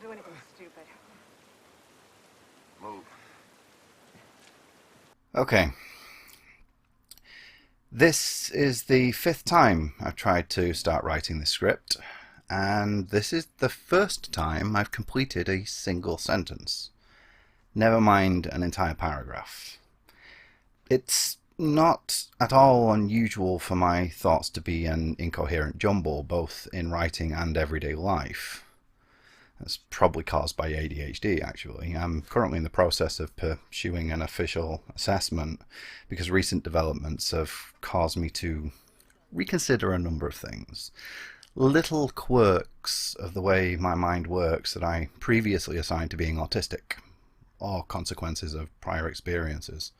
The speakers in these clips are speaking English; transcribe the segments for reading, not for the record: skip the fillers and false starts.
do anything stupid. Move. Okay. This is the 5th time I've tried to start writing this script, and this is the first time I've completed a single sentence. Never mind an entire paragraph. It's not at all unusual for my thoughts to be an incoherent jumble, both in writing and everyday life. That's probably caused by ADHD, actually. I'm currently in the process of pursuing an official assessment because recent developments have caused me to reconsider a number of things. Little quirks of the way my mind works that I previously assigned to being autistic, or consequences of prior experiences.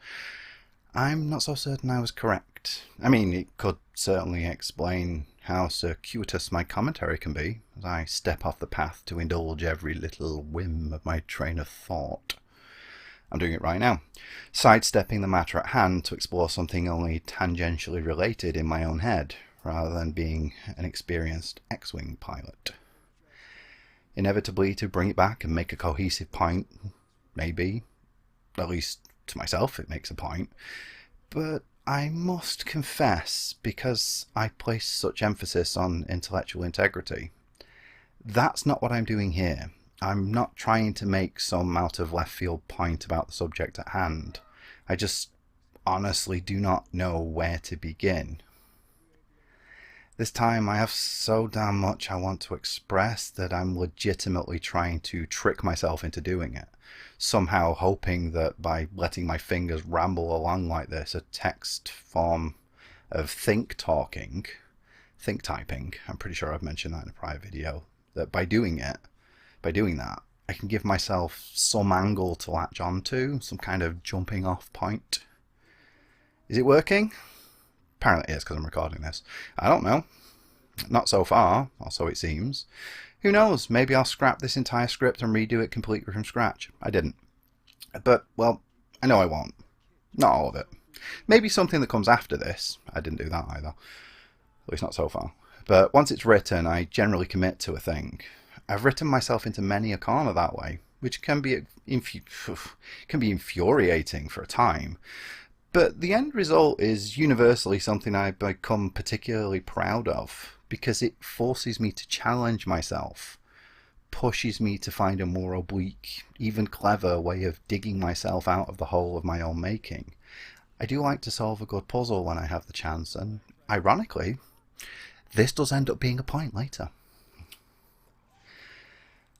I'm not so certain I was correct. I mean, it could certainly explain how circuitous my commentary can be as I step off the path to indulge every little whim of my train of thought. I'm doing it right now, sidestepping the matter at hand to explore something only tangentially related in my own head, rather than being an experienced X-Wing pilot. Inevitably to bring it back and make a cohesive point, maybe, at least to myself it makes a point, but I must confess, because I place such emphasis on intellectual integrity, that's not what I'm doing here. I'm not trying to make some out of left field point about the subject at hand. I just honestly do not know where to begin. This time I have so damn much I want to express that I'm legitimately trying to trick myself into doing it, somehow hoping that by letting my fingers ramble along like this, a text form of think typing, I'm pretty sure I've mentioned that in a prior video, that by doing that, I can give myself some angle to latch onto, some kind of jumping off point. Is it working? Apparently it is, because I'm recording this. I don't know. Not so far, or so it seems. Who knows? Maybe I'll scrap this entire script and redo it completely from scratch. I didn't. But, well, I know I won't. Not all of it. Maybe something that comes after this. I didn't do that either. At least not so far. But once it's written, I generally commit to a thing. I've written myself into many a corner that way, which can be infuriating for a time. But the end result is universally something I've become particularly proud of, because it forces me to challenge myself, pushes me to find a more oblique, even clever way of digging myself out of the hole of my own making. I do like to solve a good puzzle when I have the chance, and ironically, this does end up being a point later.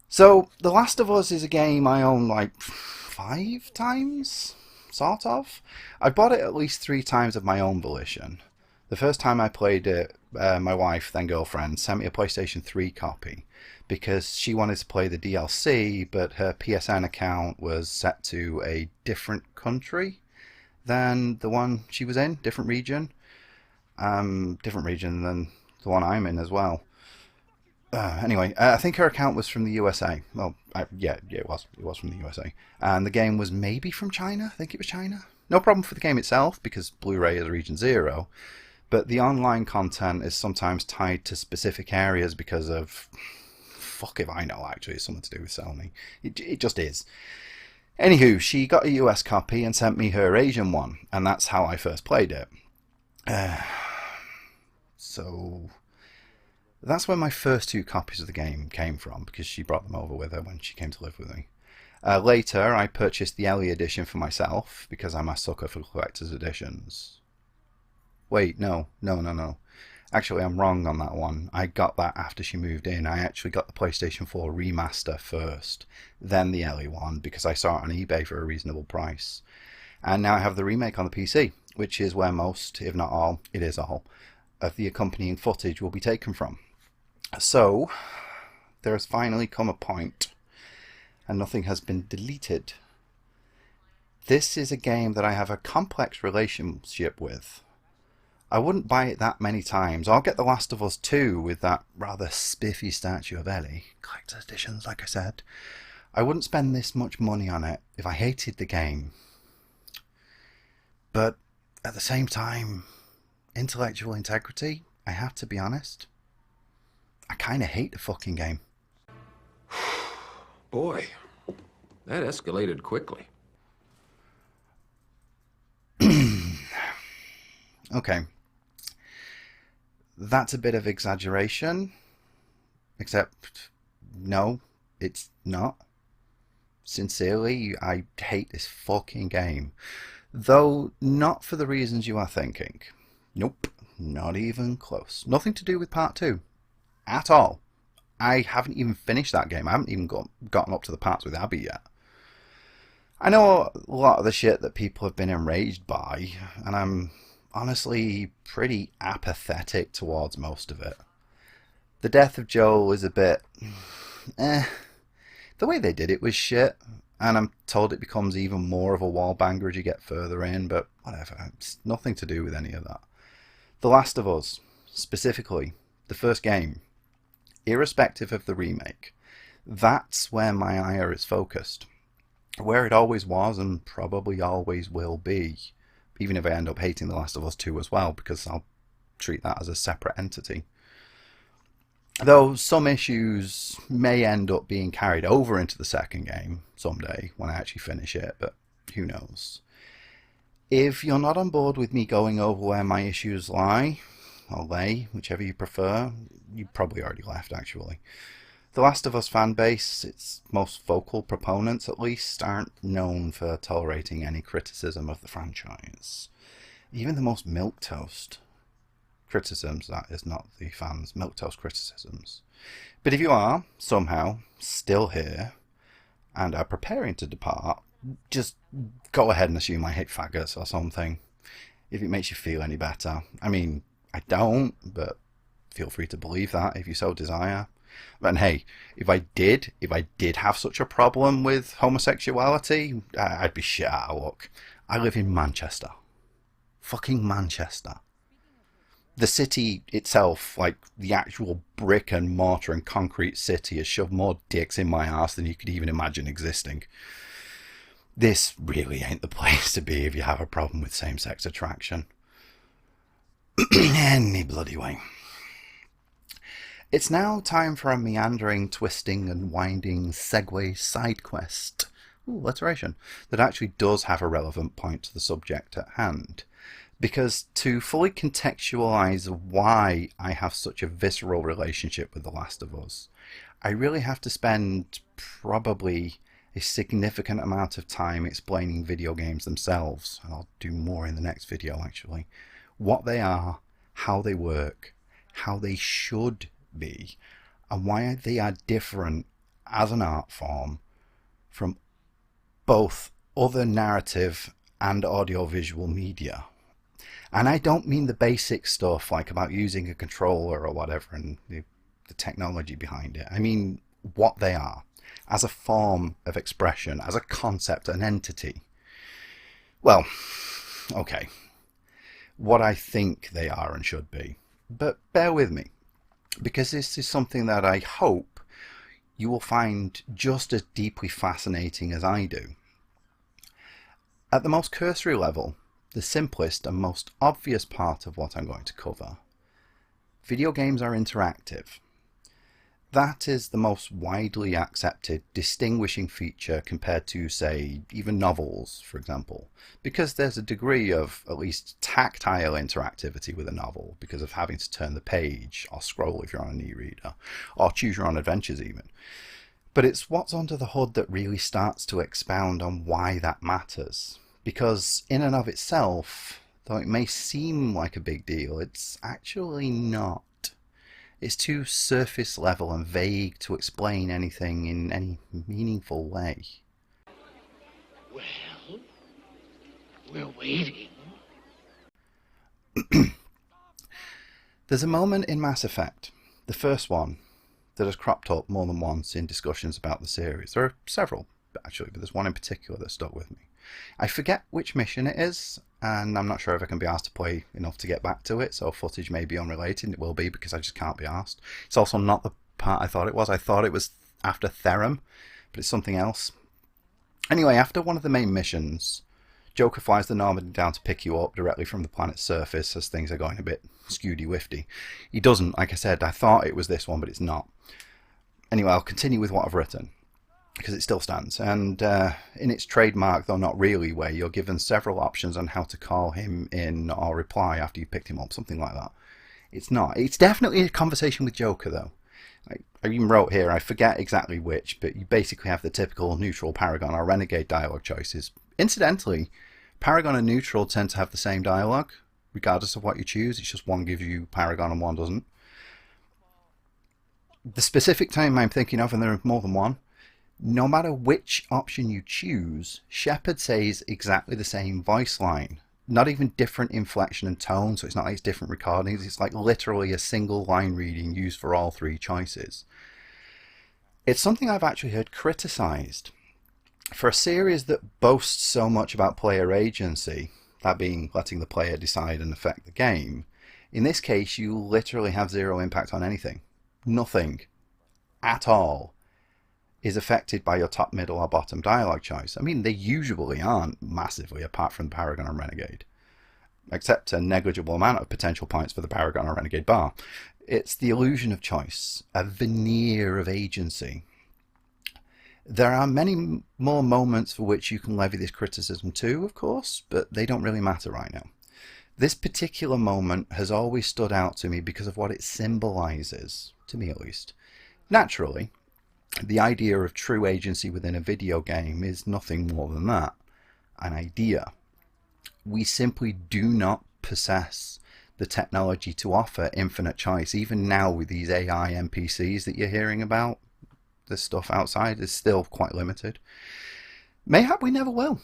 So, The Last of Us is a game I own like 5 times? Sort of. I bought it at least 3 times of my own volition. The first time I played it, my wife, then girlfriend, sent me a PlayStation 3 copy because she wanted to play the DLC, but her PSN account was set to a different country than the one she was in, different region than the one I'm in as well. Anyway, I think her account was from the USA. Well, yeah, it was. It was from the USA. And the game was maybe from China. I think it was China. No problem for the game itself, because Blu-ray is region 0. But the online content is sometimes tied to specific areas because of... Fuck if I know, actually. It's something to do with Sony. It just is. Anywho, she got a US copy and sent me her Asian one. And that's how I first played it. So... That's where my first 2 copies of the game came from, because she brought them over with her when she came to live with me. Later, I purchased the Ellie edition for myself, because I'm a sucker for collector's editions. Wait, no. Actually, I'm wrong on that one. I got that after she moved in. I actually got the PlayStation 4 remaster first, then the Ellie one, because I saw it on eBay for a reasonable price. And now I have the remake on the PC, which is where most, if not all, it is all, of the accompanying footage will be taken from. So, there has finally come a point, and nothing has been deleted. This is a game that I have a complex relationship with. I wouldn't buy it that many times. I'll get The Last of Us 2 with that rather spiffy statue of Ellie. Collector's editions, like I said. I wouldn't spend this much money on it if I hated the game. But at the same time, intellectual integrity, I have to be honest, I kind of hate the fucking game. Boy, that escalated quickly. Okay. That's a bit of exaggeration, except no, it's not. Sincerely, I hate this fucking game. Though not for the reasons you are thinking. Nope, not even close. Nothing to do with part 2. At all. I haven't even finished that game. I haven't even gotten up to the parts with Abby yet. I know a lot of the shit that people have been enraged by, and I'm honestly pretty apathetic towards most of it. The death of Joel is a bit... eh. The way they did it was shit, and I'm told it becomes even more of a wall banger as you get further in, but whatever. It's nothing to do with any of that. The Last of Us, specifically, the first game, irrespective of the remake, that's where my ire is focused. Where it always was and probably always will be, even if I end up hating The Last of Us 2 as well, because I'll treat that as a separate entity. Though some issues may end up being carried over into the second game someday when I actually finish it, but who knows. If you're not on board with me going over where my issues lie, or lay, whichever you prefer, you probably already left actually. The Last of Us fanbase, its most vocal proponents at least, aren't known for tolerating any criticism of the franchise. Even the most milquetoast criticisms, that is, not the fans, milquetoast criticisms. But if you are, somehow, still here, and are preparing to depart, just go ahead and assume I hate faggots or something, if it makes you feel any better. I mean, I don't, but feel free to believe that if you so desire. And hey, if I did have such a problem with homosexuality, I'd be shit out of luck. I live in Manchester. Fucking Manchester. The city itself, like the actual brick and mortar and concrete city, has shoved more dicks in my ass than you could even imagine existing. This really ain't the place to be if you have a problem with same-sex attraction. Any bloody way. It's now time for a meandering, twisting and winding segue side quest. Ooh, alliteration. That actually does have a relevant point to the subject at hand. Because to fully contextualise why I have such a visceral relationship with The Last of Us, I really have to spend probably a significant amount of time explaining video games themselves, and I'll do more in the next video actually. What they are, how they work, how they should be, and why they are different as an art form from both other narrative and audiovisual media. And I don't mean the basic stuff like about using a controller or whatever and the technology behind it. I mean what they are as a form of expression, as a concept, an entity. Well, okay, what I think they are and should be. But bear with me, because this is something that I hope you will find just as deeply fascinating as I do. At the most cursory level, the simplest and most obvious part of what I'm going to cover, video games are interactive. That is the most widely accepted distinguishing feature compared to, say, even novels, for example, because there's a degree of at least tactile interactivity with a novel because of having to turn the page or scroll if you're on an e-reader, or choose your own adventures even. But it's what's under the hood that really starts to expound on why that matters. Because in and of itself, though it may seem like a big deal, it's actually not. It's too surface level and vague to explain anything in any meaningful way. Well, we're waiting. There's a moment in Mass Effect, the first one, that has cropped up more than once in discussions about the series. There are several, actually, but there's one in particular that stuck with me. I forget which mission it is, and I'm not sure if I can be asked to play enough to get back to it, so footage may be unrelated. It will be, because I just can't be asked. It's also not the part I thought it was. I thought it was after Therum, but it's something else. Anyway, after one of the main missions, Joker flies the Normandy down to pick you up directly from the planet's surface as things are going a bit skewedy-wifty. He doesn't, like I said. I thought it was this one, but it's not. Anyway, I'll continue with what I've written. because it still stands. And in its trademark, though not really, way, you're given several options on how to call him in or reply after you picked him up, something like that. It's not. It's definitely a conversation with Joker, though. I even wrote here, I forget exactly which, but you basically have the typical neutral, paragon, or renegade dialogue choices. Incidentally, paragon and neutral tend to have the same dialogue, regardless of what you choose. It's just one gives you paragon and one doesn't. The specific time I'm thinking of, and there are more than one, no matter which option you choose, Shepard says exactly the same voice line. Not even different inflection and tone, so it's not like it's different recordings. It's like literally a single line reading used for all three choices. It's something I've actually heard criticised. For a series that boasts so much about player agency, that being letting the player decide and affect the game, in this case you literally have zero impact on anything. Nothing at all is affected by your top, middle, or bottom dialogue choice. I mean, they usually aren't massively, apart from Paragon and Renegade, except a negligible amount of potential points for the Paragon or Renegade bar. It's the illusion of choice, a veneer of agency. There are many more moments for which you can levy this criticism too, of course, but they don't really matter right now. This particular moment has always stood out to me because of what it symbolises, to me at least. Naturally, the idea of true agency within a video game is nothing more than that, an idea. We simply do not possess the technology to offer infinite choice. Even now with these AI NPCs that you're hearing about, the stuff outside is still quite limited. Mayhap we never will.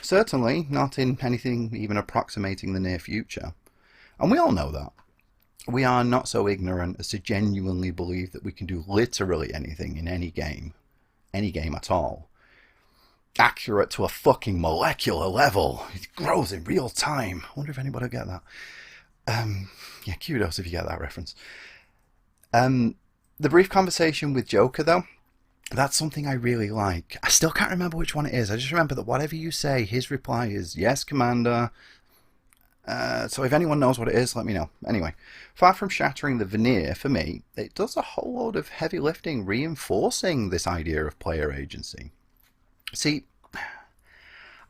Certainly not in anything even approximating the near future. And we all know that. We are not so ignorant as to genuinely believe that we can do literally anything in any game at all. Accurate to a fucking molecular level. It grows in real time. I wonder if anybody will get that. Yeah, kudos if you get that reference. The brief conversation with Joker, though, that's something I really like. I still can't remember which one it is. I just remember that whatever you say, his reply is, "Yes, Commander." So if anyone knows what it is, let me know. Anyway, far from shattering the veneer, for me, it does a whole load of heavy lifting reinforcing this idea of player agency. See,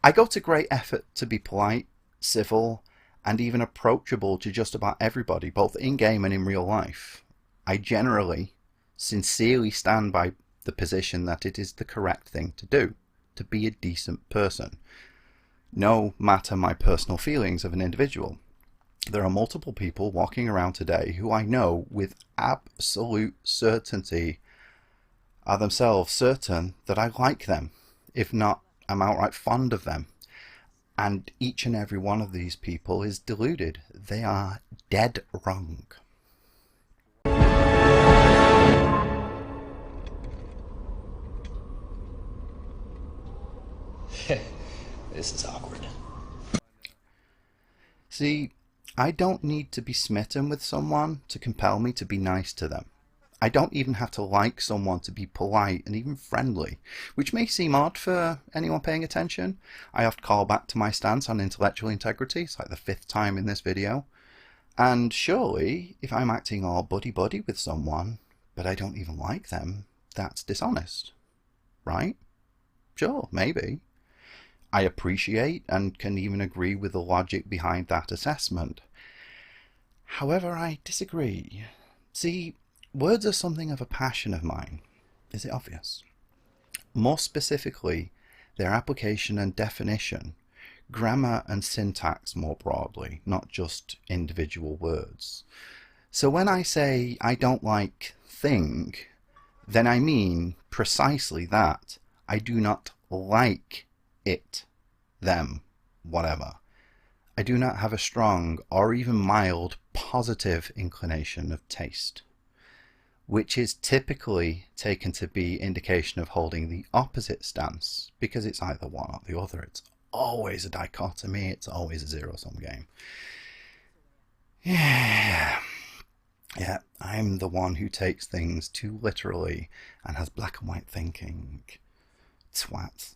I go to great effort to be polite, civil, and even approachable to just about everybody, both in-game and in real life. I generally, sincerely stand by the position that it is the correct thing to do, to be a decent person. No matter my personal feelings of an individual. There are multiple people walking around today who I know with absolute certainty are themselves certain that I like them, if not I'm outright fond of them. And each and every one of these people is deluded. They are dead wrong. This is awkward. See, I don't need to be smitten with someone to compel me to be nice to them. I don't even have to like someone to be polite and even friendly, which may seem odd for anyone paying attention. I have to call back to my stance on intellectual integrity. It's like the 5th time in this video. And surely, if I'm acting all buddy-buddy with someone, but I don't even like them, that's dishonest. Right? Sure, maybe. I appreciate and can even agree with the logic behind that assessment. However, I disagree. See, words are something of a passion of mine. Is it obvious? More specifically, their application and definition, grammar and syntax more broadly, not just individual words. So when I say I don't like thing, then I mean precisely that. I do not like it, them, whatever. I do not have a strong or even mild positive inclination of taste, which is typically taken to be indication of holding the opposite stance, because it's either one or the other. It's always a dichotomy, it's always a zero-sum game. Yeah, I'm the one who takes things too literally and has black and white thinking. Twat.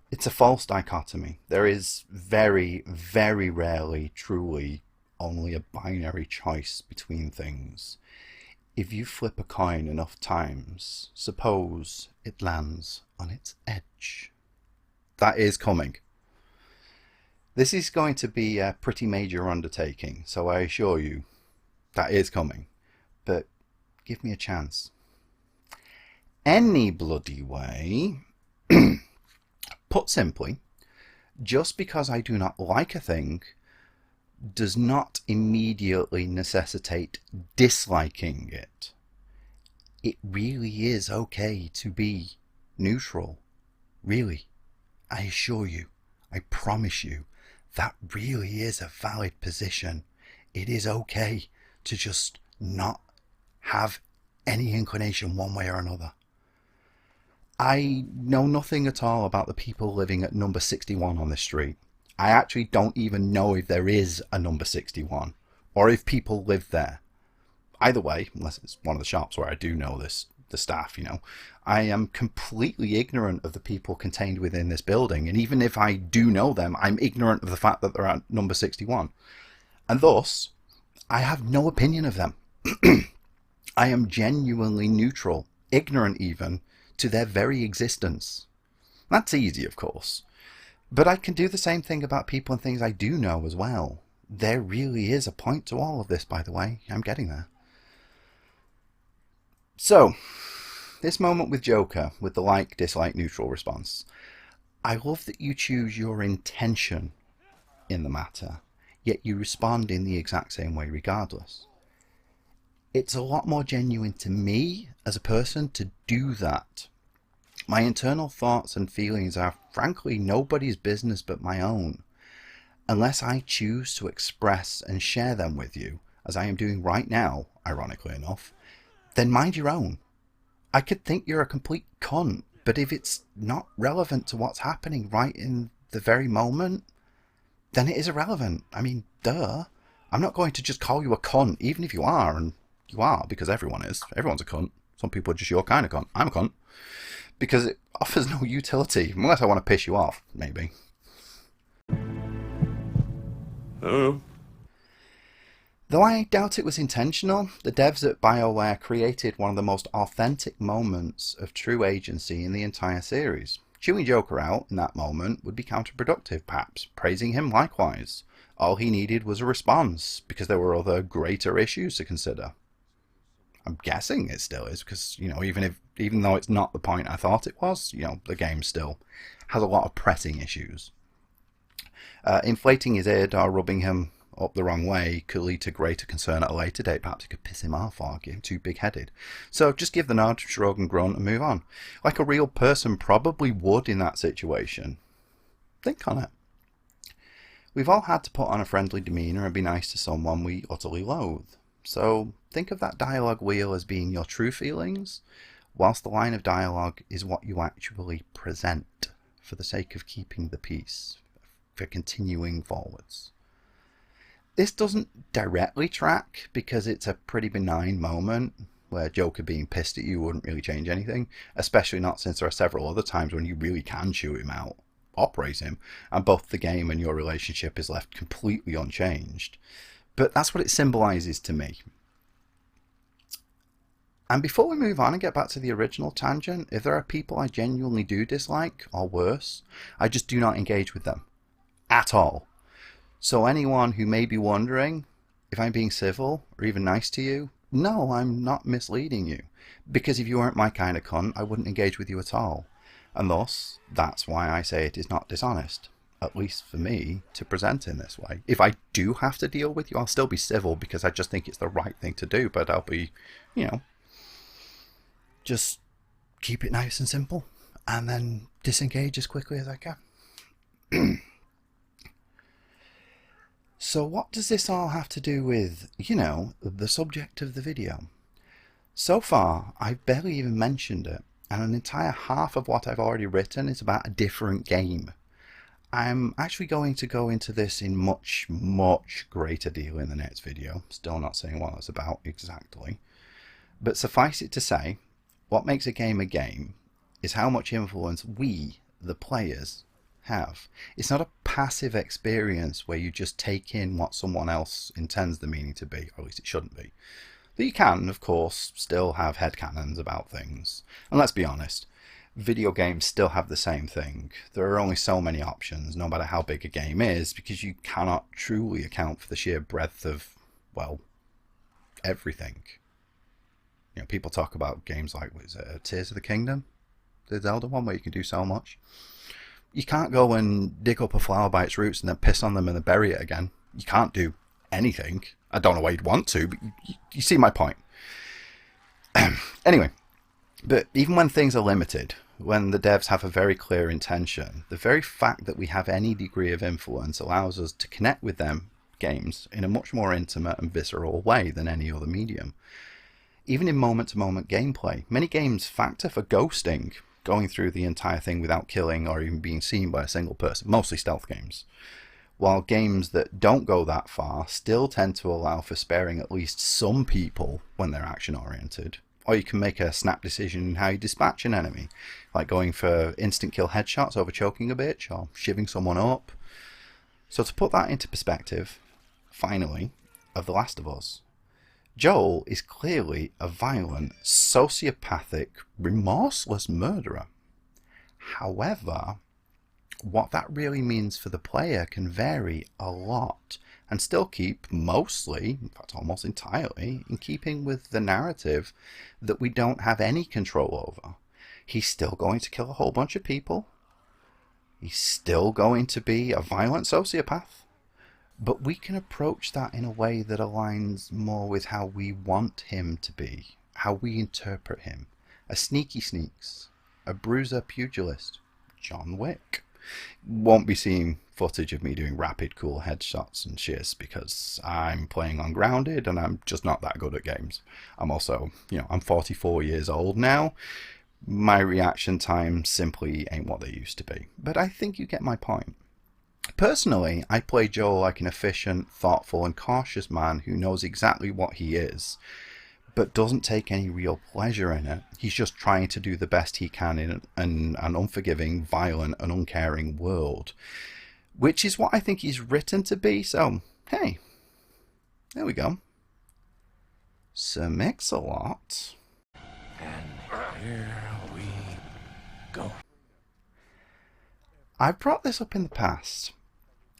It's a false dichotomy. There is very, very rarely truly only a binary choice between things. If you flip a coin enough times, suppose it lands on its edge. That is coming. This is going to be a pretty major undertaking, so I assure you, that is coming. But give me a chance. Any bloody way, put simply, just because I do not like a thing does not immediately necessitate disliking it. It really is okay to be neutral. Really. I assure you, I promise you, that really is a valid position. It is okay to just not have any inclination one way or another. I know nothing at all about the people living at number 61 on this street. I actually don't even know if there is a number 61 or if people live there. Either way, unless it's one of the shops where I do know the staff, I am completely ignorant of the people contained within this building. And even if I do know them, I'm ignorant of the fact that they're at number 61. And thus, I have no opinion of them. I am genuinely neutral, ignorant even, to their very existence. That's easy, of course. But I can do the same thing about people and things I do know as well. There really is a point to all of this, by the way. I'm getting there. So, this moment with Joker, with the like, dislike, neutral response. I love that you choose your intention in the matter, yet you respond in the exact same way regardless. It's a lot more genuine to me as a person to do that. My internal thoughts and feelings are frankly nobody's business but my own. Unless I choose to express and share them with you, as I am doing right now, ironically enough, then mind your own. I could think you're a complete cunt, but if it's not relevant to what's happening right in the very moment, then it is irrelevant. I mean, duh. I'm not going to just call you a cunt, even if you are, and you are, because everyone is. Everyone's a cunt. Some people are just your kind of cunt. I'm a cunt. Because it offers no utility, unless I want to piss you off, maybe. Oh. Though I doubt it was intentional, the devs at BioWare created one of the most authentic moments of true agency in the entire series. Chewing Joker out in that moment would be counterproductive, perhaps. Praising him likewise. All he needed was a response, because there were other greater issues to consider. I'm guessing it still is, because, even though it's not the point I thought it was, the game still has a lot of pressing issues. Inflating his id or rubbing him up the wrong way could lead to greater concern at a later date. Perhaps it could piss him off or get him too big-headed. So just give the nod, shrug and grunt and move on. Like a real person probably would in that situation. Think on it. We've all had to put on a friendly demeanour and be nice to someone we utterly loathe. So think of that dialogue wheel as being your true feelings, whilst the line of dialogue is what you actually present for the sake of keeping the peace, for continuing forwards. This doesn't directly track because it's a pretty benign moment where Joker being pissed at you wouldn't really change anything, especially not since there are several other times when you really can chew him out, or praise him, and both the game and your relationship is left completely unchanged. But that's what it symbolises to me. And before we move on and get back to the original tangent, if there are people I genuinely do dislike, or worse, I just do not engage with them. At all. So anyone who may be wondering if I'm being civil or even nice to you, no, I'm not misleading you. Because if you weren't my kind of cunt, I wouldn't engage with you at all. And thus, that's why I say it is not dishonest. At least for me, to present in this way. If I do have to deal with you, I'll still be civil because I just think it's the right thing to do, but I'll be, just keep it nice and simple and then disengage as quickly as I can. So what does this all have to do with, the subject of the video? So far, I've barely even mentioned it, and an entire half of what I've already written is about a different game. I'm actually going to go into this in much, much greater deal in the next video. Still not saying what it's about exactly. But suffice it to say, what makes a game is how much influence we, the players, have. It's not a passive experience where you just take in what someone else intends the meaning to be, or at least it shouldn't be. Though you can, of course, still have headcanons about things. And let's be honest, video games still have the same thing. There are only so many options, no matter how big a game is, because you cannot truly account for the sheer breadth of, well, everything. You know, people talk about games like, what is it, Tears of the Kingdom? The Zelda one, where you can do so much. You can't go and dig up a flower by its roots and then piss on them and then bury it again. You can't do anything. I don't know why you'd want to, but you see my point. Anyway, but even when things are limited, when the devs have a very clear intention, the very fact that we have any degree of influence allows us to connect with them games in a much more intimate and visceral way than any other medium. Even in moment-to-moment gameplay, many games factor for ghosting, going through the entire thing without killing or even being seen by a single person, mostly stealth games. While games that don't go that far still tend to allow for sparing at least some people when they're action-oriented. Or you can make a snap decision in how you dispatch an enemy, like going for instant kill headshots over choking a bitch or shivving someone up. So to put that into perspective, finally, of The Last of Us, Joel is clearly a violent, sociopathic, remorseless murderer. However, what that really means for the player can vary a lot and still keep mostly, in fact almost entirely, in keeping with the narrative that we don't have any control over. He's still going to kill a whole bunch of people. He's still going to be a violent sociopath. But we can approach that in a way that aligns more with how we want him to be, how we interpret him. A sneaky sneaks, a bruiser pugilist, John Wick. Won't be seeing footage of me doing rapid cool headshots and shiz because I'm playing on grounded and I'm just not that good at games. I'm also, I'm 44 years old now. My reaction times simply ain't what they used to be. But I think you get my point. Personally, I play Joel like an efficient, thoughtful and cautious man who knows exactly what he is, but doesn't take any real pleasure in it. He's just trying to do the best he can in an unforgiving, violent and uncaring world, which is what I think he's written to be. So, hey, there we go. Sir Mix-a-Lot. And here we go. I've brought this up in the past,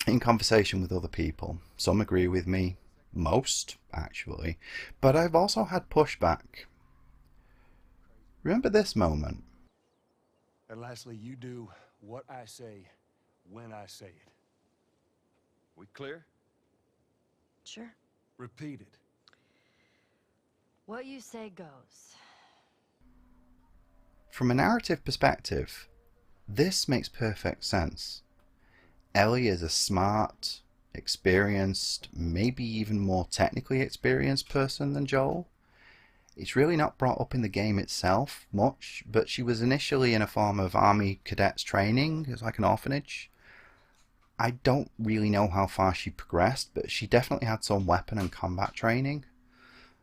in conversation with other people. Some agree with me, most actually, but I've also had pushback. Remember this moment. And lastly, you do what I say when I say it. We clear? Sure. Repeat it. What you say goes. From a narrative perspective, this makes perfect sense. Ellie is a smart, experienced, maybe even more technically experienced person than Joel. It's really not brought up in the game itself much, but she was initially in a form of army cadets training. It was like an orphanage. I don't really know how far she progressed, but she definitely had some weapon and combat training.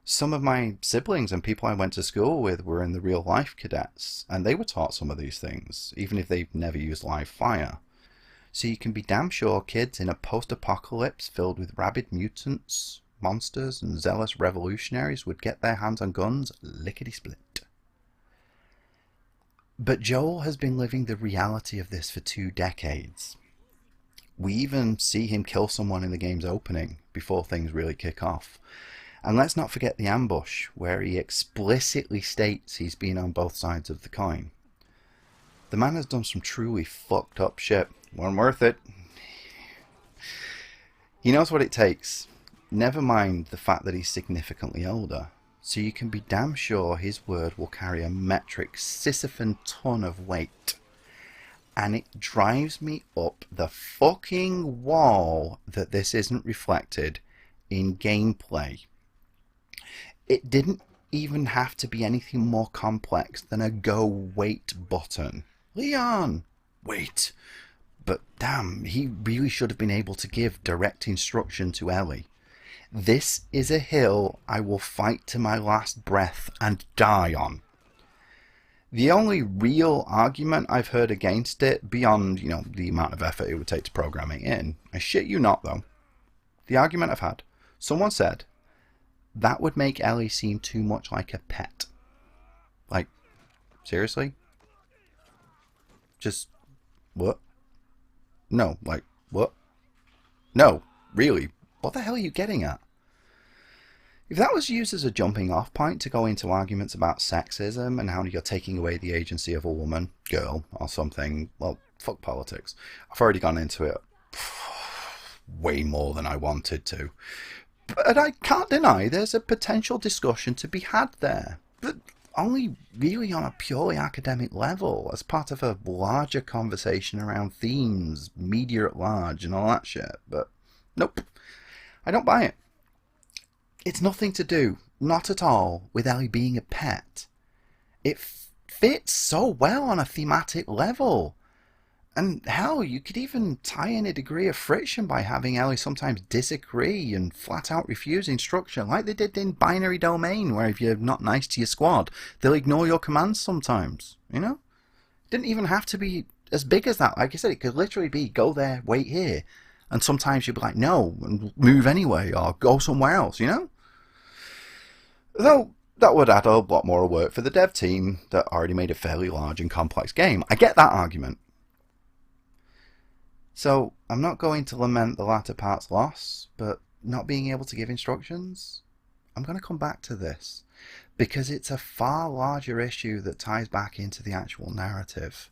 Some of my siblings and people I went to school with were in the real life cadets, and they were taught some of these things, even if they've never used live fire. So you can be damn sure kids in a post-apocalypse filled with rabid mutants, monsters, and zealous revolutionaries would get their hands on guns lickety-split. But Joel has been living the reality of this for 2 decades. We even see him kill someone in the game's opening, before things really kick off. And let's not forget the ambush, where he explicitly states he's been on both sides of the coin. The man has done some truly fucked up shit. Wasn't worth it. He knows what it takes. Never mind the fact that he's significantly older. So you can be damn sure his word will carry a metric Sisyphean ton of weight. And it drives me up the fucking wall that this isn't reflected in gameplay. It didn't even have to be anything more complex than a go wait button. Leon, wait. But damn, he really should have been able to give direct instruction to Ellie. This is a hill I will fight to my last breath and die on. The only real argument I've heard against it, beyond, the amount of effort it would take to program it in, I shit you not though, the argument I've had, someone said, that would make Ellie seem too much like a pet. Like, seriously? Just, what? No, like, what? No, really? What the hell are you getting at? If that was used as a jumping off point to go into arguments about sexism and how you're taking away the agency of a woman, girl, or something, well, fuck politics. I've already gone into it way more than I wanted to. But I can't deny there's a potential discussion to be had there. But only really on a purely academic level, as part of a larger conversation around themes, media at large, and all that shit. But nope, I don't buy it. It's nothing to do, not at all, with Ellie being a pet. It fits so well on a thematic level. And hell, you could even tie in a degree of friction by having Ellie sometimes disagree and flat out refuse instruction, like they did in Binary Domain, where if you're not nice to your squad, they'll ignore your commands sometimes, you know? It didn't even have to be as big as that. Like I said, it could literally be, go there, wait here. And sometimes you'd be like, no, and move anyway, or go somewhere else, you know? Though, that would add a lot more work for the dev team that already made a fairly large and complex game. I get that argument. So, I'm not going to lament the latter part's loss, but not being able to give instructions, I'm going to come back to this, because it's a far larger issue that ties back into the actual narrative.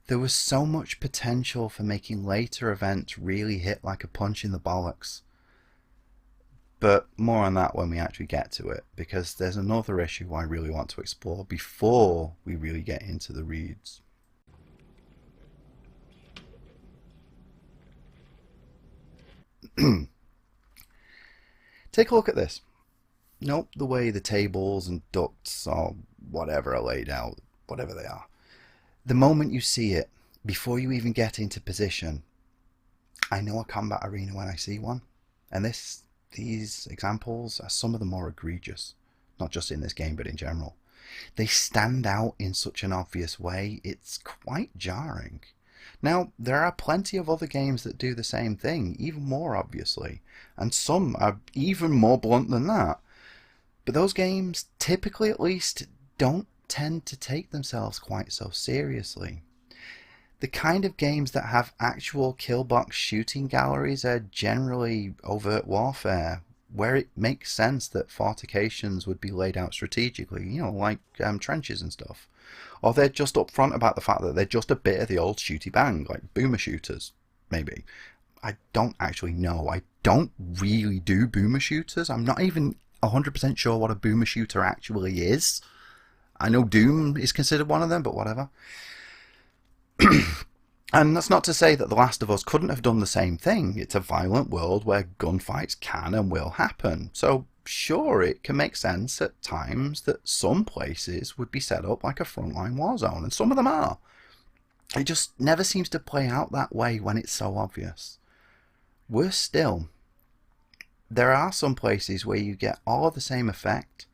There was so much potential for making later events really hit like a punch in the bollocks. But more on that when we actually get to it, because there's another issue I really want to explore before we really get into the reads. Take a look at this. Note the way the tables and ducts or whatever are laid out, whatever they are. The moment you see it, before you even get into position, I know a combat arena when I see one. And these examples are some of the more egregious, not just in this game but in general. They stand out in such an obvious way, it's quite jarring. Now, there are plenty of other games that do the same thing, even more obviously, and some are even more blunt than that. But those games, typically at least, don't tend to take themselves quite so seriously. The kind of games that have actual killbox shooting galleries are generally overt warfare, where it makes sense that fortifications would be laid out strategically, you know, like trenches and stuff. Or they're just upfront about the fact that they're just a bit of the old shooty bang, like boomer shooters, maybe. I don't actually know. I don't really do boomer shooters. I'm not even 100% sure what a boomer shooter actually is. I know Doom is considered one of them, but whatever. And that's not to say that The Last of Us couldn't have done the same thing. It's a violent world where gunfights can and will happen. So sure, it can make sense at times that some places would be set up like a frontline war zone, and some of them are. It just never seems to play out that way when it's so obvious. Worse still, there are some places where you get all of the same effect,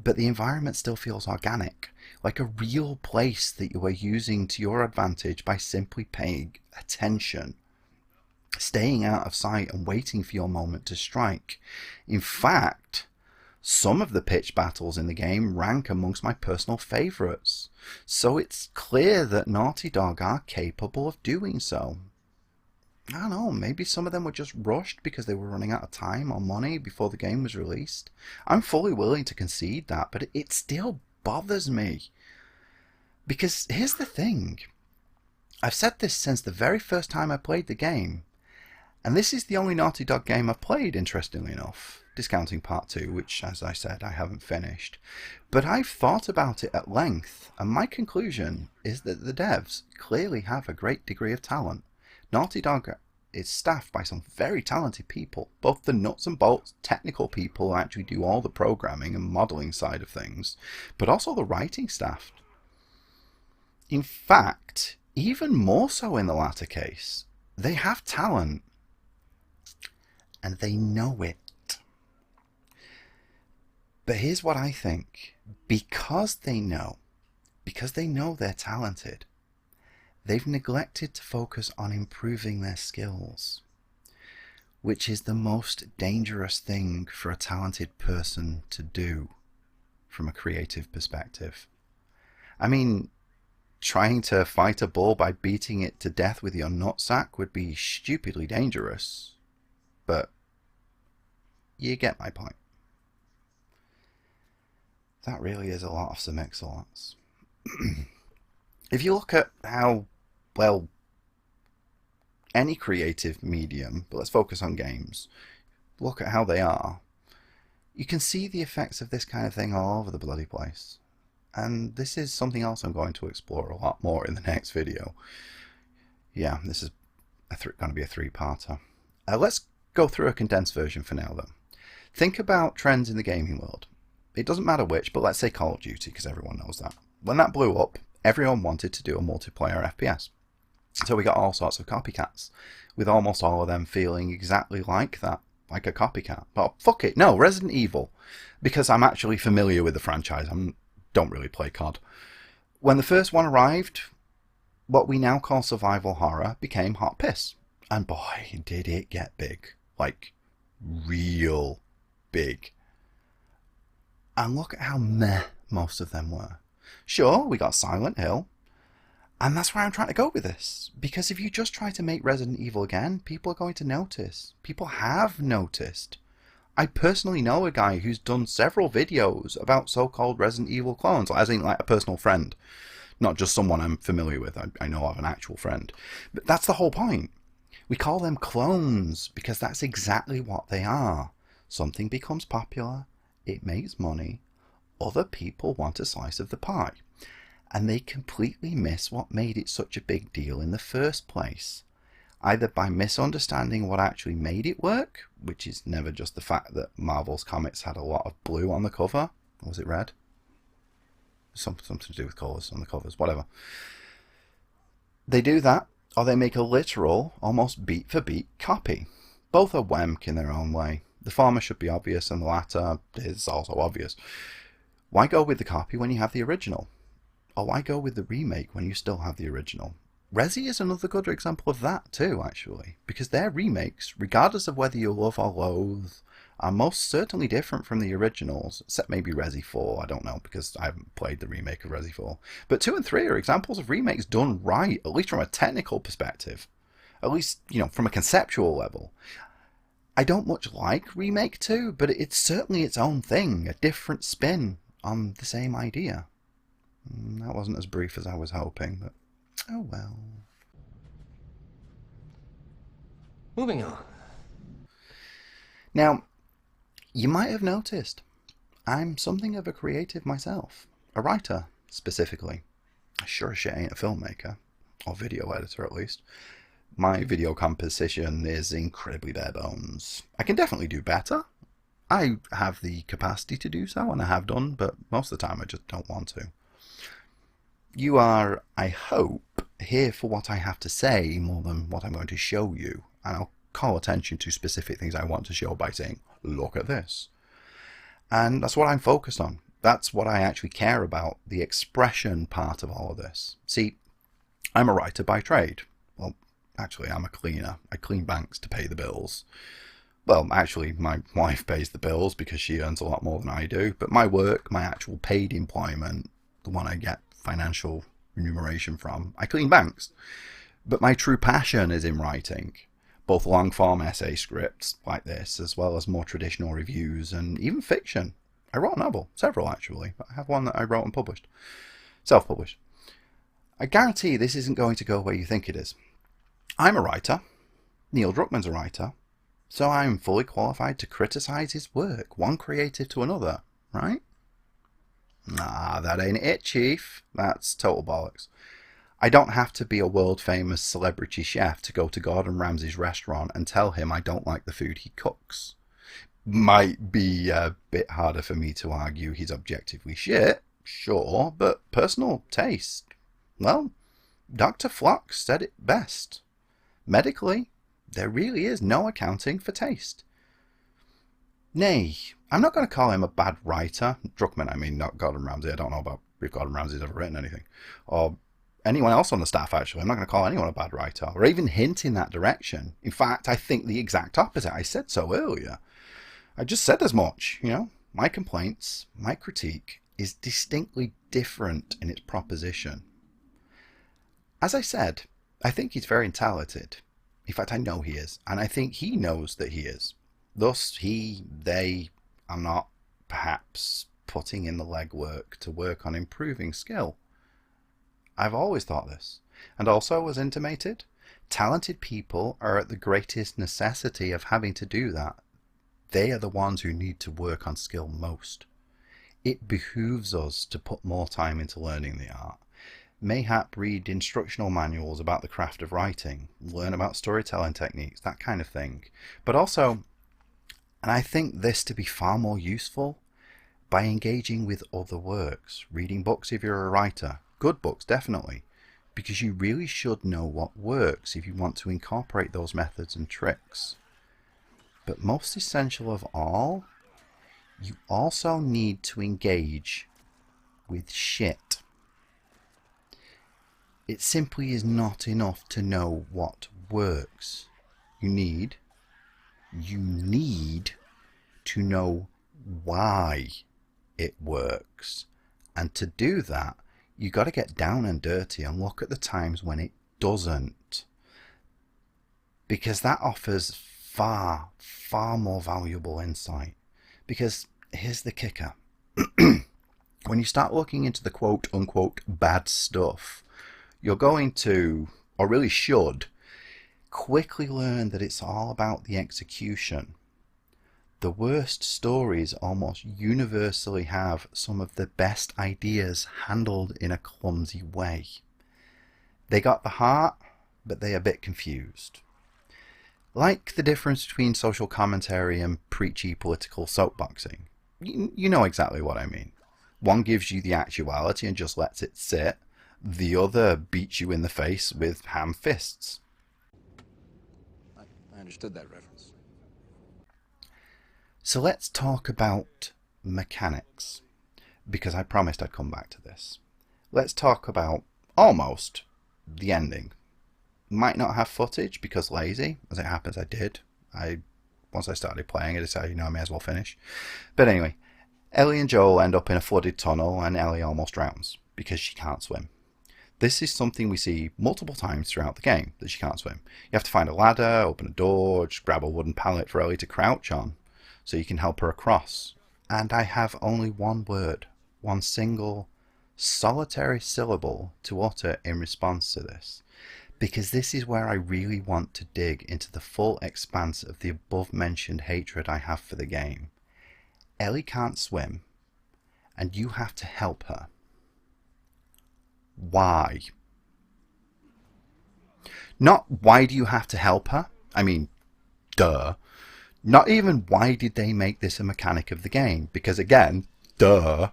but the environment still feels organic, like a real place that you are using to your advantage by simply paying attention, staying out of sight and waiting for your moment to strike. In fact, some of the pitch battles in the game rank amongst my personal favourites, so it's clear that Naughty Dog are capable of doing so. I don't know, maybe some of them were just rushed because they were running out of time or money before the game was released. I'm fully willing to concede that, but it still bothers me. Because here's the thing. I've said this since the very first time I played the game, and this is the only Naughty Dog game I've played, interestingly enough, discounting Part 2, which, as I said, I haven't finished. But I've thought about it at length, and my conclusion is that the devs clearly have a great degree of talent. Naughty Dog is staffed by some very talented people, both the nuts and bolts technical people who actually do all the programming and modelling side of things, but also the writing staff. In fact, even more so in the latter case, they have talent, and they know it. But here's what I think. Because they know they're talented, they've neglected to focus on improving their skills. which is the most dangerous thing for a talented person to do from a creative perspective. I mean, trying to fight a bull by beating it to death with your nutsack would be stupidly dangerous, but you get my point. That really is a lot of some excellence. If you look at how, well, any creative medium, but let's focus on games, look at how they are, you can see the effects of this kind of thing all over the bloody place. And this is something else I'm going to explore a lot more in the next video. Yeah, this is going to be a three-parter. Let's go through a condensed version for now, though. Think about trends in the gaming world. It doesn't matter which, but let's say Call of Duty, because everyone knows that. When that blew up, everyone wanted to do a multiplayer FPS. So we got all sorts of copycats, with almost all of them feeling exactly like that, like a copycat. But fuck it, no, Resident Evil, because I'm actually familiar with the franchise. I don't really play COD. When the first one arrived, what we now call survival horror became hot piss. And boy, did it get big. Like, real big. And look at how meh most of them were. Sure, we got Silent Hill. And that's where I'm trying to go with this. Because if you just try to make Resident Evil again, people are going to notice. People have noticed. I personally know a guy who's done several videos about so-called Resident Evil clones, as in like a personal friend. Not just someone I'm familiar with. I know of an actual friend. But that's the whole point. We call them clones because that's exactly what they are. Something becomes popular. It makes money. Other people want a slice of the pie. And they completely miss what made it such a big deal in the first place. Either by misunderstanding what actually made it work, which is never just the fact that Marvel's comics had a lot of blue on the cover. Or was it red? Something to do with colours on the covers, whatever. They do that, or they make a literal, almost beat-for-beat copy. Both are wank in their own way. The former should be obvious, and the latter is also obvious. Why go with the copy when you have the original? Or why go with the remake when you still have the original? Resi is another good example of that too, actually, because their remakes, regardless of whether you love or loathe, are most certainly different from the originals, except maybe Resi 4, I don't know, because I haven't played the remake of Resi 4. But 2 and 3 are examples of remakes done right, at least from a technical perspective. At least, you know, from a conceptual level. I don't much like Remake 2, but it's certainly its own thing, a different spin on the same idea. That wasn't as brief as I was hoping, but oh well. Moving on. Now, you might have noticed, I'm something of a creative myself. A writer, specifically. I sure as shit ain't a filmmaker. Or video editor, at least. My video composition is incredibly bare bones. I can definitely do better. I have the capacity to do so, and I have done, but most of the time I just don't want to. You are, I hope, here for what I have to say more than what I'm going to show you, and I'll call attention to specific things I want to show by saying, look at this. And that's what I'm focused on. That's what I actually care about, the expression part of all of this. See, I'm a writer by trade. Well, actually, I'm a cleaner. I clean banks to pay the bills. Well, actually, my wife pays the bills because she earns a lot more than I do. But my work, my actual paid employment, the one I get financial remuneration from, I clean banks. But my true passion is in writing. Both long-form essay scripts like this, as well as more traditional reviews and even fiction. I wrote a novel, several actually, but I have one that I wrote and published. Self-published. I guarantee this isn't going to go where you think it is. I'm a writer. Neil Druckmann's a writer. So I'm fully qualified to criticize his work, one creative to another, right? Nah, that ain't it, Chief. That's total bollocks. I don't have to be a world-famous celebrity chef to go to Gordon Ramsay's restaurant and tell him I don't like the food he cooks. Might be a bit harder for me to argue he's objectively shit, sure, but personal taste. Well, Dr. Flox said it best. Medically, there really is no accounting for taste. Nay, I'm not going to call him a bad writer. Druckmann, I mean, not Gordon Ramsay. I don't know about if Gordon Ramsay's ever written anything. Or anyone else on the staff, actually. I'm not going to call anyone a bad writer or even hint in that direction. In fact, I think the exact opposite. I said so earlier. I just said as much, My complaints, my critique is distinctly different in its proposition. As I said, I think he's very talented. In fact, I know he is, and I think he knows that he is. Thus, they are not perhaps putting in the legwork to work on improving skill. I've always thought this, and also, as intimated, talented people are at the greatest necessity of having to do that. They are the ones who need to work on skill most. It behooves us to put more time into learning the art. Mayhap read instructional manuals about the craft of writing, learn about storytelling techniques, that kind of thing. But also, and I think this to be far more useful, by engaging with other works, reading books if you're a writer, good books definitely, because you really should know what works if you want to incorporate those methods and tricks. But most essential of all, you also need to engage with shit. It simply is not enough to know what works. You need to know why it works. And to do that, you got to get down and dirty and look at the times when it doesn't. Because that offers far, far more valuable insight. Because here's the kicker. When you start looking into the quote-unquote bad stuff, you're going to, or really should, quickly learn that it's all about the execution. The worst stories almost universally have some of the best ideas handled in a clumsy way. They got the heart, but they're a bit confused. Like the difference between social commentary and preachy political soapboxing. You know exactly what I mean. One gives you the actuality and just lets it sit. The other beats you in the face with ham fists. I understood that reference. So let's talk about mechanics, because I promised I'd come back to this. Let's talk about, almost, the ending. Might not have footage because lazy, as it happens I did. Once I started playing I decided, I may as well finish. But anyway, Ellie and Joel end up in a flooded tunnel and Ellie almost drowns because she can't swim. This is something we see multiple times throughout the game, that she can't swim. You have to find a ladder, open a door, just grab a wooden pallet for Ellie to crouch on, so you can help her across. And I have only one word, one single, solitary syllable to utter in response to this. Because this is where I really want to dig into the full expanse of the above-mentioned hatred I have for the game. Ellie can't swim, and you have to help her. Why? Not why do you have to help her? I mean, duh. Not even why did they make this a mechanic of the game? Because again, duh.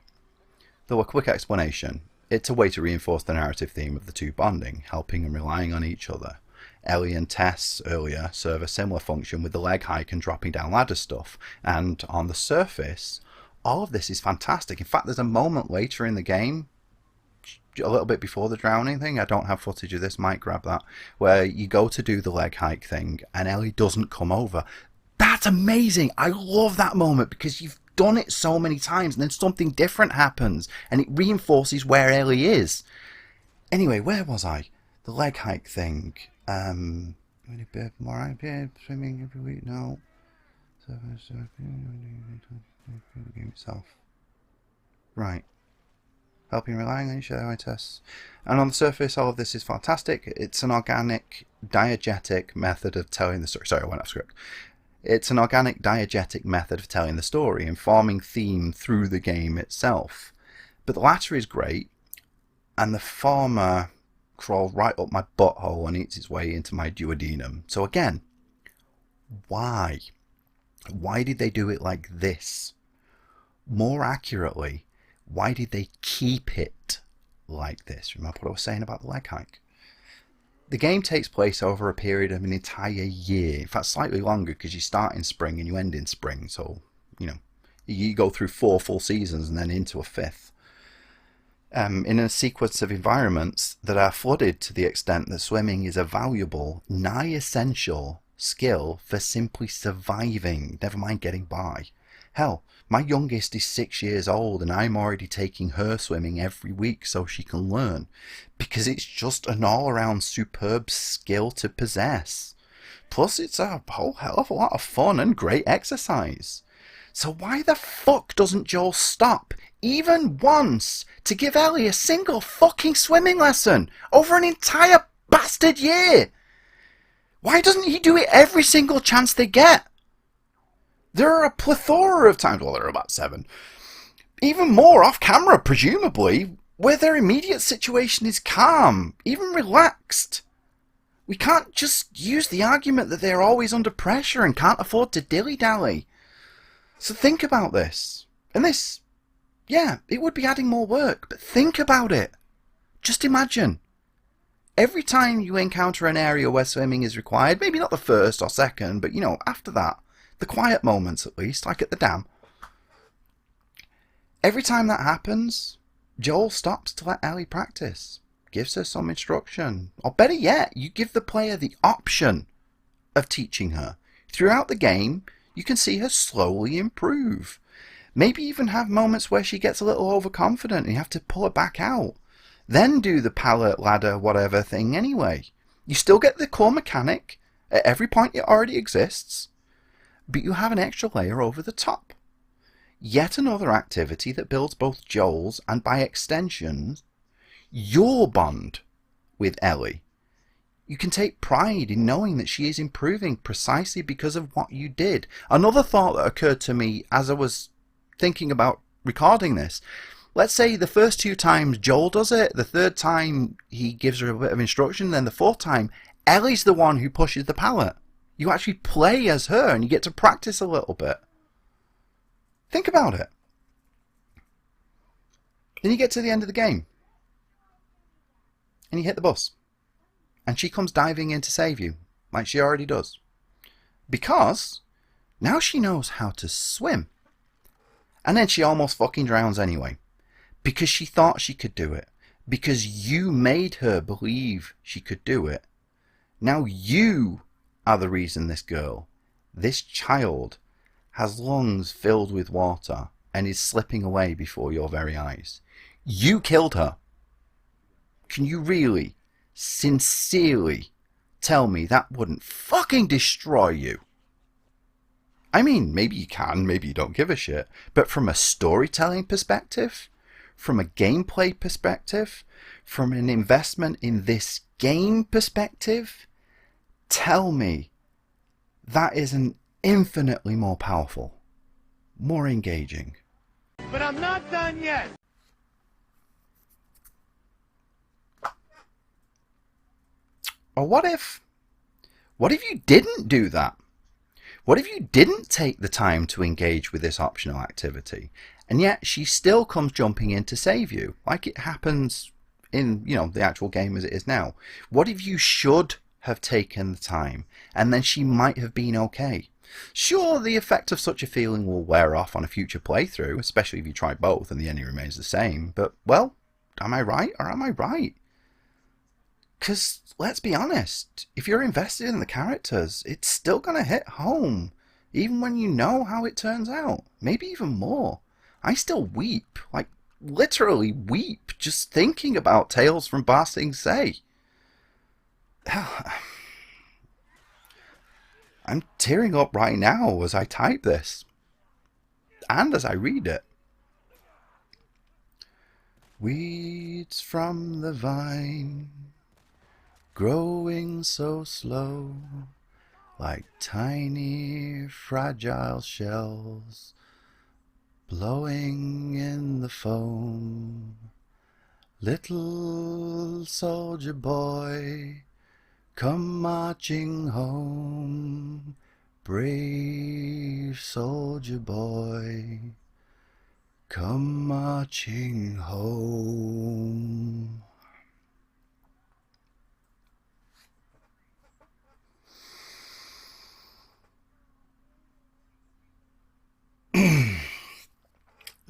Though a quick explanation. It's a way to reinforce the narrative theme of the two bonding, helping and relying on each other. Ellie and Tess earlier serve a similar function with the leg hike and dropping down ladder stuff. And on the surface, all of this is fantastic. In fact, there's a moment later in the game, a little bit before the drowning thing, I don't have footage of this, might grab that, where you go to do the leg hike thing and Ellie doesn't come over. That's amazing. I love that moment because you've done it so many times and then something different happens and it reinforces where Ellie is. Anyway, where was I? The leg hike thing. Swimming every week now. The game itself. Right. Helping, relying on each other, tests. And on the surface, all of this is fantastic. It's an organic, diegetic method of telling the story. Sorry, I went off script. It's an organic, diegetic method of telling the story, informing theme through the game itself. But the latter is great, and the former crawls right up my butthole and eats its way into my duodenum. So again, why? Why did they do it like this? More accurately, why did they keep it like this? Remember what I was saying about the leg hike? The game takes place over a period of an entire year. In fact, slightly longer because you start in spring and you end in spring. So, you go through 4 full seasons and then into a 5th. in a sequence of environments that are flooded to the extent that swimming is a valuable, nigh essential skill for simply surviving, never mind getting by. Hell, my youngest is 6 years old and I'm already taking her swimming every week so she can learn, because it's just an all-around superb skill to possess. Plus it's a whole hell of a lot of fun and great exercise. So why the fuck doesn't Joel stop, even once, to give Ellie a single fucking swimming lesson over an entire bastard year? Why doesn't he do it every single chance they get? There are a plethora of times, well, there are about 7, even more off camera, presumably, where their immediate situation is calm, even relaxed. We can't just use the argument that they're always under pressure and can't afford to dilly-dally. So think about this. And this, yeah, it would be adding more work, but think about it. Just imagine. Every time you encounter an area where swimming is required, maybe not the first or second, but after that, the quiet moments at least, like at the dam. Every time that happens, Joel stops to let Ellie practice, gives her some instruction, or better yet, you give the player the option of teaching her. Throughout the game, you can see her slowly improve. Maybe even have moments where she gets a little overconfident and you have to pull her back out. Then do the pallet, ladder, whatever thing anyway. You still get the core mechanic. At every point it already exists. But you have an extra layer over the top. Yet another activity that builds both Joel's and, by extension, your bond with Ellie. You can take pride in knowing that she is improving precisely because of what you did. Another thought that occurred to me as I was thinking about recording this. Let's say the first 2 times Joel does it, the 3rd time he gives her a bit of instruction, then the 4th time Ellie's the one who pushes the pallet. You actually play as her and you get to practice a little bit. Think about it. Then you get to the end of the game and you hit the bus. And she comes diving in to save you, like she already does. Because now she knows how to swim. And then she almost fucking drowns anyway. Because she thought she could do it. Because you made her believe she could do it. Now you are the reason this girl, this child, has lungs filled with water and is slipping away before your very eyes. You killed her. Can you really, sincerely tell me that wouldn't fucking destroy you? I mean, maybe you can, maybe you don't give a shit, but from a storytelling perspective, from a gameplay perspective, from an investment in this game perspective, tell me that isn't infinitely more powerful, more engaging. But I'm not done yet. Or what if you didn't do that? What if you didn't take the time to engage with this optional activity, and yet she still comes jumping in to save you, like it happens in, the actual game as it is now? What if you should have taken the time, and then she might have been okay? Sure, the effect of such a feeling will wear off on a future playthrough, especially if you try both and the ending remains the same, but, well, am I right or am I right? Because, let's be honest, if you're invested in the characters, it's still going to hit home, even when you know how it turns out, maybe even more. I still weep, like literally weep, just thinking about Tales from Ba Sing Se. I'm tearing up right now as I type this, and as I read it. Weeds from the vine, growing so slow, like tiny fragile shells, blowing in the foam. Little soldier boy, come marching home, brave soldier boy, come marching home.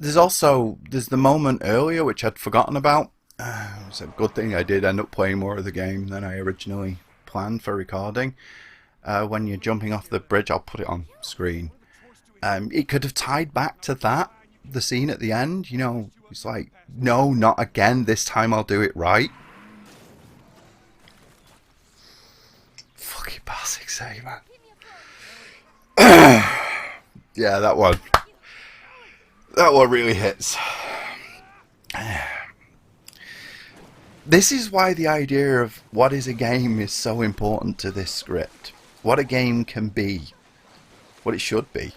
there's the moment earlier which I'd forgotten about. It's a good thing I did end up playing more of the game than I originally planned for recording. When you're jumping off the bridge, I'll put it on screen. It could have tied back to that, the scene at the end. You know, it's like, no, not again. This time I'll do it right. Fucking basic say, man. Yeah, that one. That one really hits. This is why the idea of what is a game is so important to this script. What a game can be. What it should be.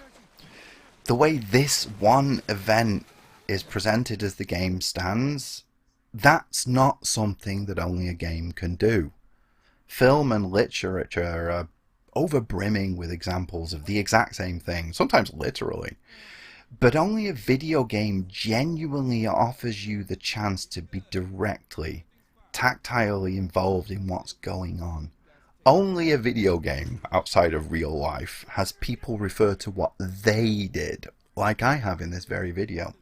The way this one event is presented as the game stands, that's not something that only a game can do. Film and literature are overbrimming with examples of the exact same thing, sometimes literally. But only a video game genuinely offers you the chance to be directly, tactilely involved in what's going on. Only a video game outside of real life has people refer to what they did, like I have in this very video.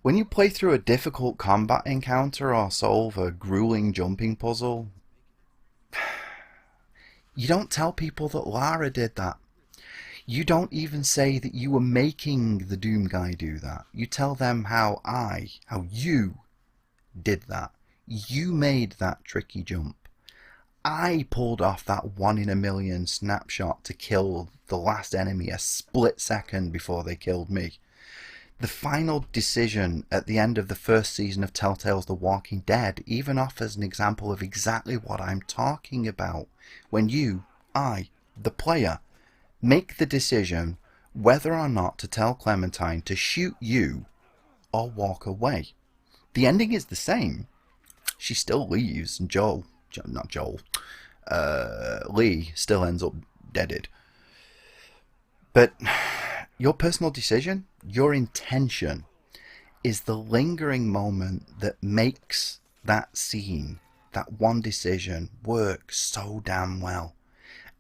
When you play through a difficult combat encounter or solve a grueling jumping puzzle, you don't tell people that Lara did that. You don't even say that you were making the Doom guy do that. You tell them how you did that. You made that tricky jump. I pulled off that 1 in a million snapshot to kill the last enemy a split second before they killed me. The final decision at the end of the first season of Telltale's The Walking Dead even offers an example of exactly what I'm talking about. When you, the player, make the decision whether or not to tell Clementine to shoot you or walk away. The ending is the same. She still leaves and Lee still ends up deaded. But your personal decision, your intention, is the lingering moment that makes that scene, that one decision, work so damn well.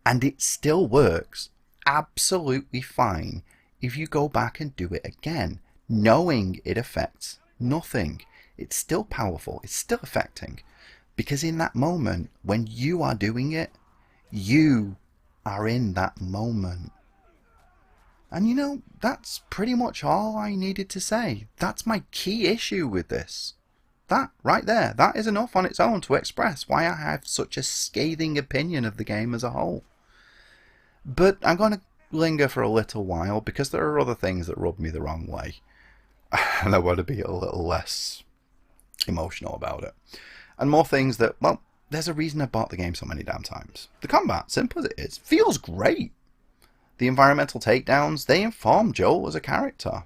And it still works absolutely fine if you go back and do it again, knowing it affects nothing. It's still powerful, it's still affecting. Because in that moment, when you are doing it, you are in that moment. And you know, that's pretty much all I needed to say. That's my key issue with this. That right there, that is enough on its own to express why I have such a scathing opinion of the game as a whole. But I'm going to linger for a little while because there are other things that rub me the wrong way. And I want to be a little less emotional about it. And more things that, well, there's a reason I bought the game so many damn times. The combat, simple as it is, feels great. The environmental takedowns, they inform Joel as a character.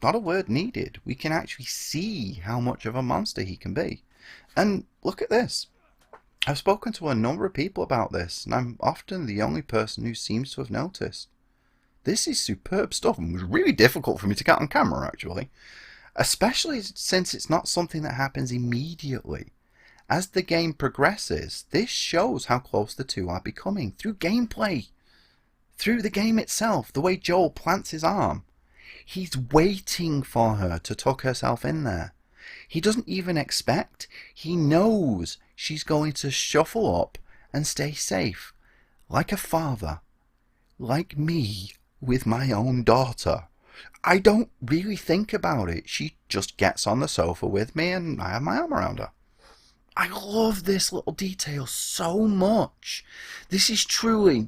Not a word needed. We can actually see how much of a monster he can be. And look at this. I've spoken to a number of people about this, and I'm often the only person who seems to have noticed. This is superb stuff, and it was really difficult for me to get on camera, actually. Especially since it's not something that happens immediately. As the game progresses, this shows how close the two are becoming through gameplay. Through the game itself, the way Joel plants his arm. He's waiting for her to tuck herself in there. He doesn't even expect. He knows she's going to shuffle up and stay safe. Like a father. Like me with my own daughter. I don't really think about it. She just gets on the sofa with me and I have my arm around her. I love this little detail so much. This is truly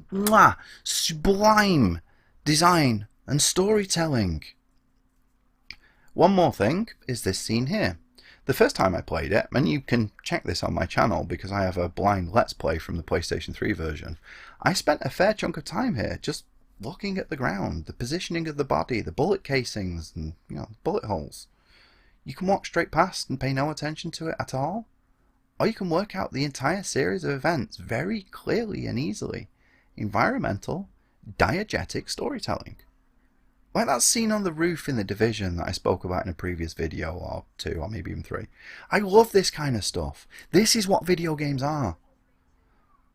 sublime design and storytelling. One more thing is this scene here. The first time I played it, and you can check this on my channel because I have a blind Let's Play from the PlayStation 3 version, I spent a fair chunk of time here just looking at the ground, the positioning of the body, the bullet casings, and bullet holes. You can walk straight past and pay no attention to it at all. Or you can work out the entire series of events very clearly and easily. Environmental, diegetic storytelling. Like that scene on the roof in The Division that I spoke about in a previous video, or 2, or maybe even 3. I love this kind of stuff. This is what video games are.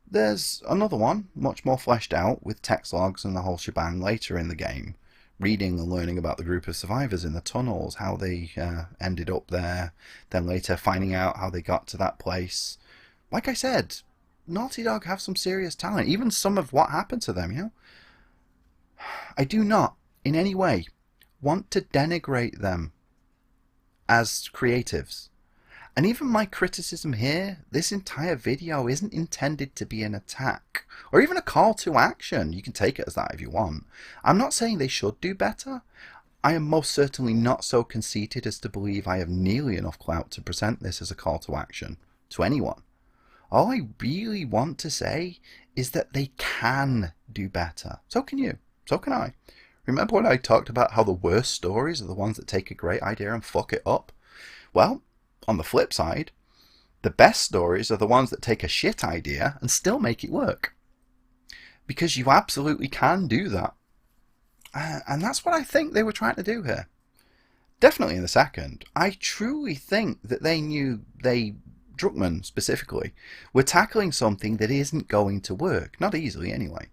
There's another one, much more fleshed out, with text logs and the whole shebang later in the game, reading and learning about the group of survivors in the tunnels, how they ended up there, then later finding out how they got to that place. Like I said, Naughty Dog have some serious talent, even some of what happened to them, you know? I do not, in any way, want to denigrate them as creatives. And even my criticism here, this entire video isn't intended to be an attack, or even a call to action. You can take it as that if you want. I'm not saying they should do better. I am most certainly not so conceited as to believe I have nearly enough clout to present this as a call to action to anyone. All I really want to say is that they can do better. So can you. So can I. Remember when I talked about how the worst stories are the ones that take a great idea and fuck it up? Well, on the flip side, the best stories are the ones that take a shit idea and still make it work. Because you absolutely can do that. And that's what I think they were trying to do here. Definitely in the second. I truly think that Druckmann specifically, were tackling something that isn't going to work. Not easily anyway.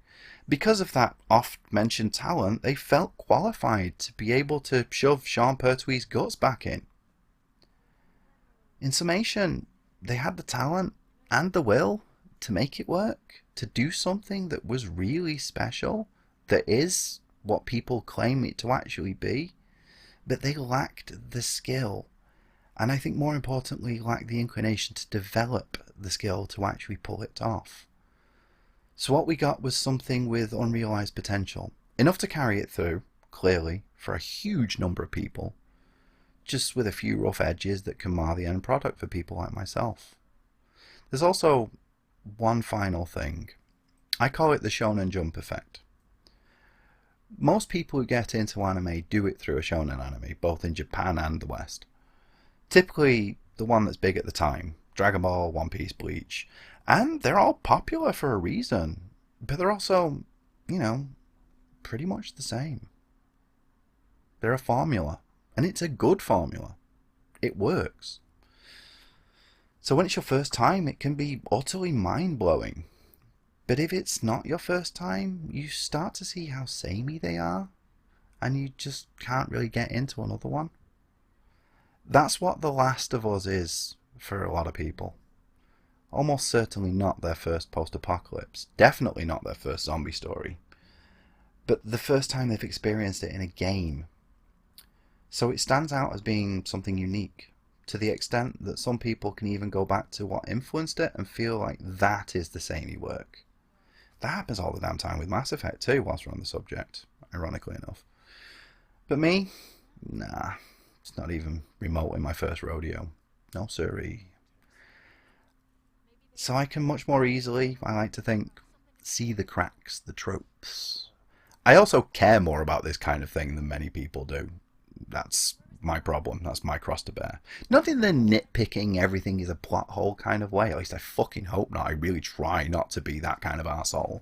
Because of that oft-mentioned talent, they felt qualified to be able to shove Sean Pertwee's guts back in. In summation, they had the talent and the will to make it work, to do something that was really special, that is what people claim it to actually be, but they lacked the skill, and I think more importantly lacked the inclination to develop the skill to actually pull it off. So what we got was something with unrealized potential, enough to carry it through, clearly, for a huge number of people, just with a few rough edges that can mar the end product for people like myself. There's also one final thing. I call it the Shonen Jump effect. Most people who get into anime do it through a shonen anime, both in Japan and the West. Typically the one that's big at the time, Dragon Ball, One Piece, Bleach, and they're all popular for a reason, but they're also, you know, pretty much the same. They're a formula, and it's a good formula. It works. So when it's your first time, it can be utterly mind-blowing. But if it's not your first time, you start to see how samey they are, and you just can't really get into another one. That's what The Last of Us is for a lot of people. Almost certainly not their first post-apocalypse, definitely not their first zombie story, but the first time they've experienced it in a game. So it stands out as being something unique, to the extent that some people can even go back to what influenced it and feel like that is the samey work. That happens all the damn time with Mass Effect too, whilst we're on the subject, ironically enough. But me? Nah, it's not even remotely my first rodeo. No siree. So I can much more easily, I like to think, see the cracks, the tropes. I also care more about this kind of thing than many people do. That's my problem, that's my cross to bear. Not in the nitpicking everything is a plot hole kind of way, at least I fucking hope not. I really try not to be that kind of arsehole.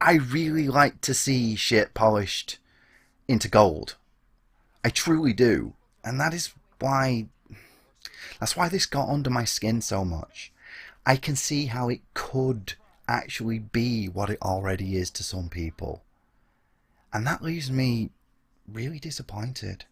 I really like to see shit polished into gold. I truly do. And that's why this got under my skin so much. I can see how it could actually be what it already is to some people. And that leaves me really disappointed.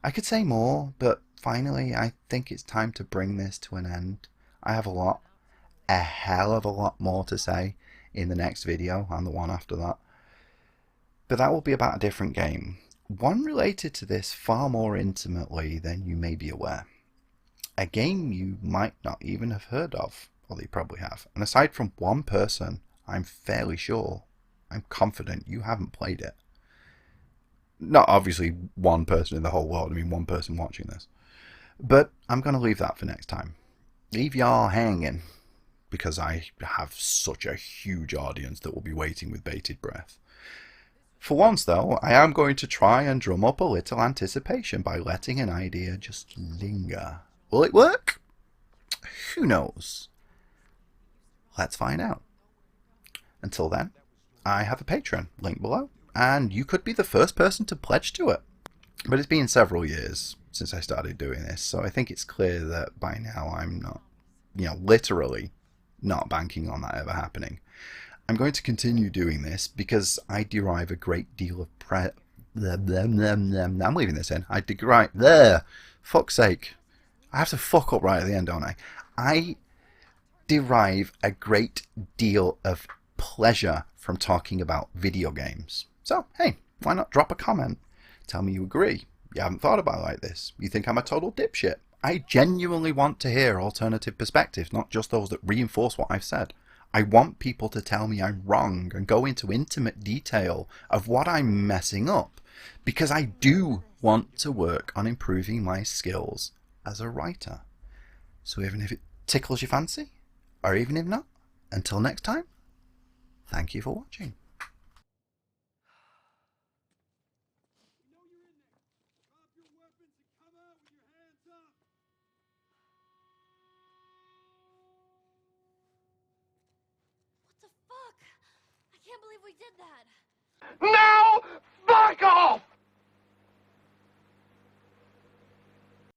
I could say more, but finally I think it's time to bring this to an end. I have a hell of a lot more to say in the next video and the one after that. But that will be about a different game. One related to this far more intimately than you may be aware. A game you might not even have heard of, although you probably have. And aside from one person, I'm fairly sure, I'm confident you haven't played it. Not obviously one person in the whole world, I mean one person watching this. But I'm going to leave that for next time. Leave y'all hanging, because I have such a huge audience that will be waiting with bated breath. For once though, I am going to try and drum up a little anticipation by letting an idea just linger. Will it work? Who knows? Let's find out. Until then, I have a Patreon, link below, and you could be the first person to pledge to it. But it's been several years since I started doing this, so I think it's clear that by now I'm not, literally not banking on that ever happening. I'm going to continue doing this because I derive a great deal of I'm leaving this in. I derive there. Fuck's sake. I have to fuck up right at the end, don't I? I derive a great deal of pleasure from talking about video games. So, hey, why not drop a comment? Tell me you agree. You haven't thought about it like this. You think I'm a total dipshit. I genuinely want to hear alternative perspectives, not just those that reinforce what I've said. I want people to tell me I'm wrong and go into intimate detail of what I'm messing up, because I do want to work on improving my skills as a writer. So even if it tickles your fancy, or even if not, until next time, thank you for watching. What the fuck? I can't believe we did that. Now, fuck off!